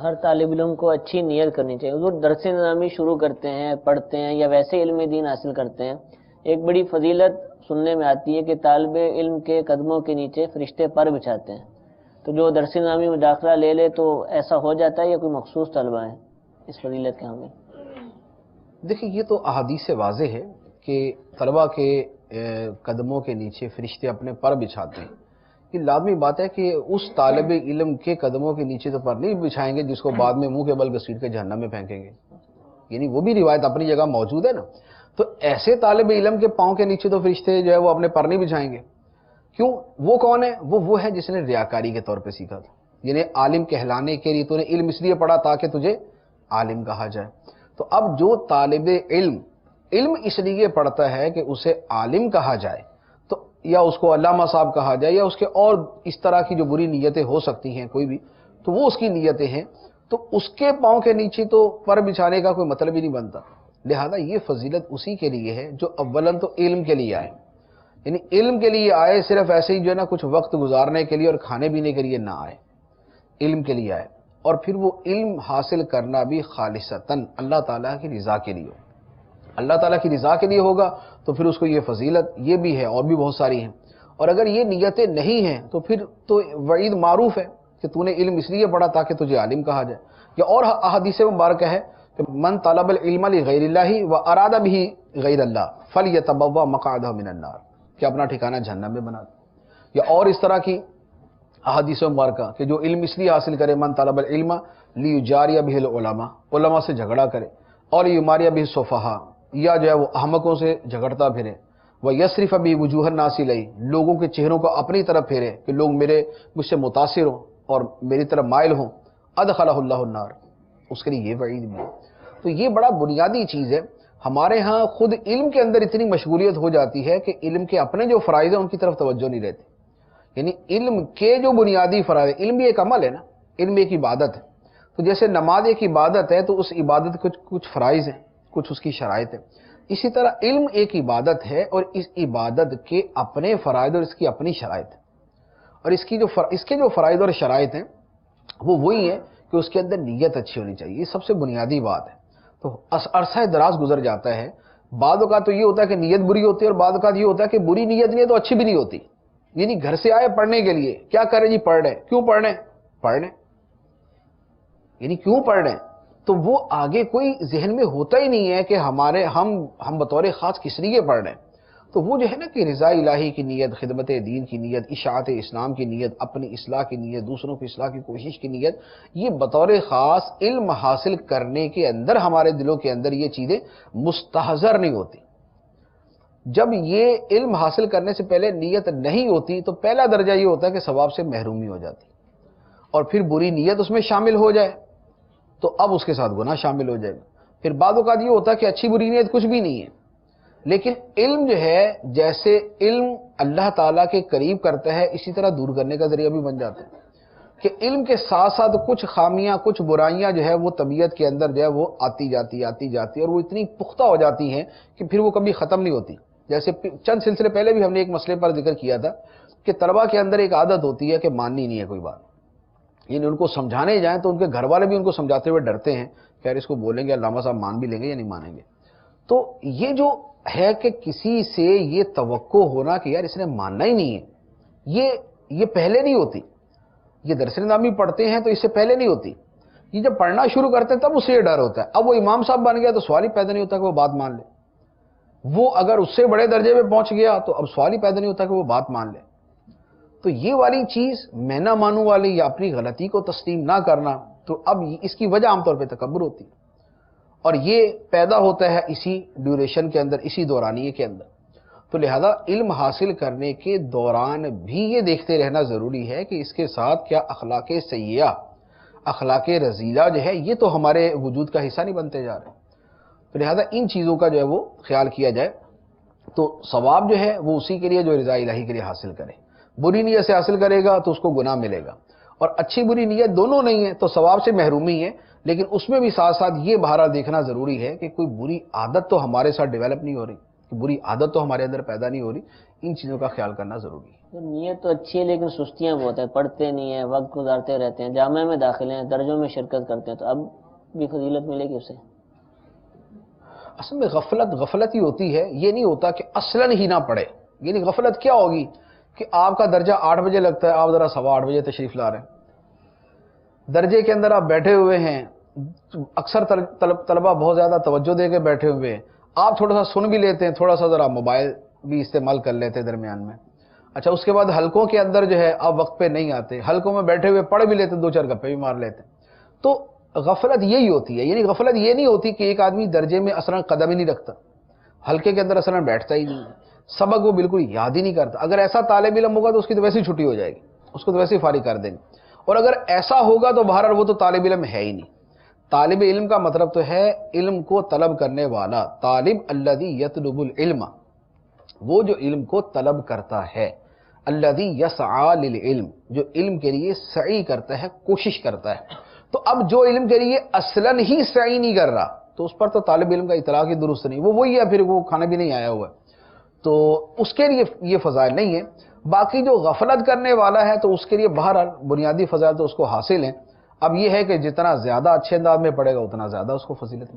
ہر طالب علم کو اچھی نیت کرنی چاہیے. وہ درس نظامی شروع کرتے ہیں، پڑھتے ہیں یا ویسے علم دین حاصل کرتے ہیں، ایک بڑی فضیلت سننے میں آتی ہے کہ طالب علم کے قدموں کے نیچے فرشتے پر بچھاتے ہیں. تو جو درس نظامی میں داخلہ لے لے تو ایسا ہو جاتا ہے یا کوئی مخصوص طلبہ ہیں اس فضیلت کے حامل؟ دیکھیں یہ تو احادیث سے واضح ہے کہ طلبہ کے قدموں کے نیچے فرشتے اپنے پر بچھاتے ہیں. یہ لازمی بات ہے کہ اس طالب علم کے قدموں کے نیچے تو پر نہیں بچھائیں گے جس کو بعد میں منہ کے بل گھسیٹ کے جہنم میں پھینکیں گے. یعنی وہ بھی روایت اپنی جگہ موجود ہے نا. تو ایسے طالب علم کے پاؤں کے نیچے تو فرشتے جو ہے وہ اپنے پر نہیں بچھائیں گے. کیوں؟ وہ کون ہے؟ وہ ہے جس نے ریاکاری کے طور پہ سیکھا تھا. یعنی عالم کہلانے کے لیے تو نے علم اس لیے پڑھا تاکہ تجھے عالم کہا جائے. تو اب جو طالب علم اس لیے پڑھتا ہے کہ اسے عالم کہا جائے، تو یا اس کو علامہ صاحب کہا جائے یا اس کے اور اس طرح کی جو بری نیتیں ہو سکتی ہیں کوئی بھی، تو وہ اس کی نیتیں ہیں، تو اس کے پاؤں کے نیچے تو پر بچھانے کا کوئی مطلب ہی نہیں بنتا. لہذا یہ فضیلت اسی کے لیے ہے جو اولاً تو علم کے لیے آئے. یعنی علم کے لیے آئے، صرف ایسے ہی جو ہے نا کچھ وقت گزارنے کے لیے اور کھانے پینے کے لیے نہ آئے، علم کے لیے آئے. اور پھر وہ علم حاصل کرنا بھی خالصتاً اللہ تعالیٰ کی رضا کے لیے ہو. اللہ تعالیٰ کی رضا کے لیے ہوگا تو پھر اس کو یہ فضیلت یہ بھی ہے اور بھی بہت ساری ہیں. اور اگر یہ نیتیں نہیں ہیں تو پھر تو وعید معروف ہے کہ تو نے علم اس لیے پڑھا تاکہ تجھے عالم کہا جائے. یا اور احادیث مبارکہ ہے کہ من طلب العلم لغیر اللہ واراد به غیر اللہ فلیتبوأ مقعدہ من النار، کہ اپنا ٹھکانہ جہنم میں بنا دے. یا اور اس طرح کی احادیث مبارکہ کہ جو علم اس لیے حاصل کرے، من طلب العلم لیجاری به العلماء، علماء سے جھگڑا کرے، اور یماری به السفہاء، یا جو ہے وہ احمقوں سے جھگڑتا پھرے، ویصرف به وجوہ الناس الیہ، لوگوں کے چہروں کو اپنی طرف پھیرے کہ لوگ مجھ سے متاثر ہوں اور میری طرف مائل ہوں، ادخلہ اللہ النار، اس کے لیے یہ وعید بھی ہے. تو یہ بڑا بنیادی چیز ہے. ہمارے ہاں خود علم کے اندر اتنی مشغولیت ہو جاتی ہے کہ علم کے اپنے جو فرائض ہیں ان کی طرف توجہ نہیں رہتی. یعنی علم کے جو بنیادی فرائض، علم بھی ایک عمل ہے نا، علم ایک عبادت ہے. تو جیسے نماز ایک عبادت ہے تو اس عبادت کے کچھ فرائض ہیں، کچھ اس کی شرائط ہیں. اسی طرح علم ایک عبادت ہے اور اس عبادت کے اپنے فرائض اور اس کی اپنی شرائط ہیں. اور اس کے جو فرائض اور شرائط ہیں وہ وہی ہیں کہ اس کے اندر نیت اچھی ہونی چاہیے. یہ سب سے بنیادی بات ہے. تو عرصہ دراز گزر جاتا ہے. بعض اوقات تو یہ ہوتا ہے کہ نیت بری ہوتی ہے اور بعض اوقات یہ ہوتا ہے کہ بری نیت نہیں ہے تو اچھی بھی نہیں ہوتی. یعنی گھر سے آئے پڑھنے کے لیے، کیا کریں جی؟ پڑھ رہے. کیوں پڑھ رہے؟ پڑھ رہے. یعنی کیوں پڑھ رہے ہیں؟ تو وہ آگے کوئی ذہن میں ہوتا ہی نہیں ہے کہ ہم بطور خاص کس لیے پڑھ رہے ہیں. تو وہ جو ہے نا کہ رضا الہی کی نیت، خدمت دین کی نیت، اشاعت اسلام کی نیت، اپنی اصلاح کی نیت، دوسروں کی اصلاح کی کوشش کی نیت، یہ بطور خاص علم حاصل کرنے کے اندر ہمارے دلوں کے اندر یہ چیزیں مستحضر نہیں ہوتی. جب یہ علم حاصل کرنے سے پہلے نیت نہیں ہوتی تو پہلا درجہ یہ ہوتا ہے کہ ثواب سے محرومی ہو جاتی، اور پھر بری نیت اس میں شامل ہو جائے تو اب اس کے ساتھ گناہ شامل ہو جائے گا. پھر بعض اوقات یہ ہوتا ہے کہ اچھی بری نیت کچھ بھی نہیں ہے، لیکن علم جو ہے جیسے علم اللہ تعالیٰ کے قریب کرتا ہے اسی طرح دور کرنے کا ذریعہ بھی بن جاتا ہے. کہ علم کے ساتھ ساتھ کچھ خامیاں، کچھ برائیاں جو ہے وہ طبیعت کے اندر جو ہے وہ آتی جاتی اور وہ اتنی پختہ ہو جاتی ہیں کہ پھر وہ کبھی ختم نہیں ہوتی. جیسے چند سلسلے پہلے بھی ہم نے ایک مسئلے پر ذکر کیا تھا کہ طلبہ کے اندر ایک عادت ہوتی ہے کہ ماننی نہیں ہے کوئی بات. یعنی ان کو سمجھانے جائیں تو ان کے گھر والے بھی ان کو سمجھاتے ہوئے ڈرتے ہیں کہ یار اس کو بولیں گے علامہ صاحب مان بھی لیں گے یا نہیں مانیں گے. تو یہ جو ہے کہ کسی سے یہ توقع ہونا کہ یار اس نے ماننا ہی نہیں ہے، یہ پہلے نہیں ہوتی. یہ درس نظامی پڑھتے ہیں تو اس سے پہلے نہیں ہوتی. یہ جب پڑھنا شروع کرتے ہیں تب اسے یہ ڈر ہوتا ہے. اب وہ امام صاحب بن گیا تو سوال ہی پیدا نہیں ہوتا کہ وہ بات مان لے. وہ اگر اس سے بڑے درجے پہ پہنچ گیا تو اب سوال ہی پیدا نہیں ہوتا کہ وہ بات مان لے. تو یہ والی چیز میں نہ مانوں والی یا اپنی غلطی کو تسلیم نہ کرنا، تو اب اس کی وجہ عام طور پہ تکبر ہوتی ہے، اور یہ پیدا ہوتا ہے اسی ڈیوریشن کے اندر، اسی دورانیے کے اندر. تو لہذا علم حاصل کرنے کے دوران بھی یہ دیکھتے رہنا ضروری ہے کہ اس کے ساتھ کیا اخلاق سیئہ، اخلاق رذیلہ جو ہے یہ تو ہمارے وجود کا حصہ نہیں بنتے جا رہے. تو لہذا ان چیزوں کا جو ہے وہ خیال کیا جائے تو ثواب جو ہے وہ اسی کے لیے جو رضا الہی کے لیے حاصل کرے. بری نیت سے حاصل کرے گا تو اس کو گناہ ملے گا، اور اچھی بری نیت دونوں نہیں ہے تو ثواب سے محرومی ہے. لیکن اس میں بھی ساتھ ساتھ یہ بہرحال دیکھنا ضروری ہے کہ کوئی بری عادت تو ہمارے ساتھ ڈیولپ نہیں ہو رہی، کہ بری عادت تو ہمارے اندر پیدا نہیں ہو رہی. ان چیزوں کا خیال کرنا ضروری ہے. تو نیت تو اچھی ہے لیکن سستیاں بہت ہیں، پڑھتے نہیں ہیں، وقت گزارتے رہتے ہیں، جامعہ میں داخل ہیں، درجوں میں شرکت کرتے ہیں، تو اب بھی فضیلت ملے گی اسے؟ اصل میں غفلت ہی ہوتی ہے، یہ نہیں ہوتا کہ اصلاً ہی نہ پڑھے. یعنی غفلت کیا ہوگی کہ آپ کا درجہ 8 بجے لگتا ہے، آپ ذرا 8:15 بجے تشریف لا رہے ہیں، درجے کے اندر آپ بیٹھے ہوئے ہیں، اکثر طلبہ بہت زیادہ توجہ دے کے بیٹھے ہوئے ہیں، آپ تھوڑا سا سن بھی لیتے ہیں، تھوڑا سا ذرا موبائل بھی استعمال کر لیتے ہیں درمیان میں. اچھا اس کے بعد حلقوں کے اندر جو ہے آپ وقت پہ نہیں آتے، حلقوں میں بیٹھے ہوئے پڑھ بھی لیتے، 2-4 گپے بھی مار لیتے. تو غفلت یہی ہوتی ہے. یعنی غفلت یہ نہیں ہوتی کہ ایک آدمی درجے میں اصلا قدم ہی نہیں رکھتا، حلقے کے اندر اصلا بیٹھتا ہی نہیں، سبق وہ بالکل یاد ہی نہیں کرتا. اگر ایسا طالب علم ہوگا تو اس کی تو ویسے ہی چھٹی ہو جائے گی، اس کو تو ویسے ہی فارغ کر دیں گے. اور اگر ایسا ہوگا تو بہرحال وہ تو طالب علم ہے ہی نہیں. طالب علم کا مطلب تو ہے علم کو طلب کرنے والا. طالب الذی یطلب العلم، وہ جو علم کو طلب کرتا ہے. الذی یسعی للعلم، جو علم کے لیے سعی کرتا ہے، کوشش کرتا ہے. تو اب جو علم کے لیے اصلاً ہی سعی نہیں کر رہا تو اس پر تو طالب علم کا اطلاق ہی درست نہیں، وہ وہی ہے، پھر وہ کھانا بھی نہیں آیا ہوا ہے، تو اس کے لیے یہ فضائل نہیں ہے. باقی جو غفلت کرنے والا ہے تو اس کے لیے بہرحال بنیادی فضائل تو اس کو حاصل ہیں. اب یہ ہے کہ جتنا زیادہ اچھے انداز میں پڑھے گا اتنا زیادہ اس کو فضیلت